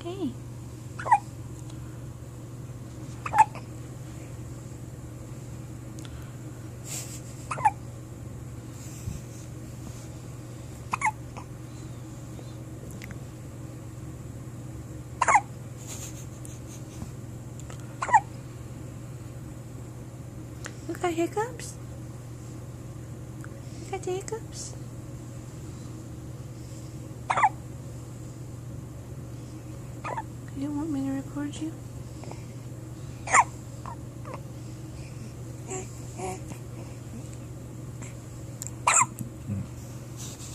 Okay. You got hiccups? You got the hiccups? You want me to record you?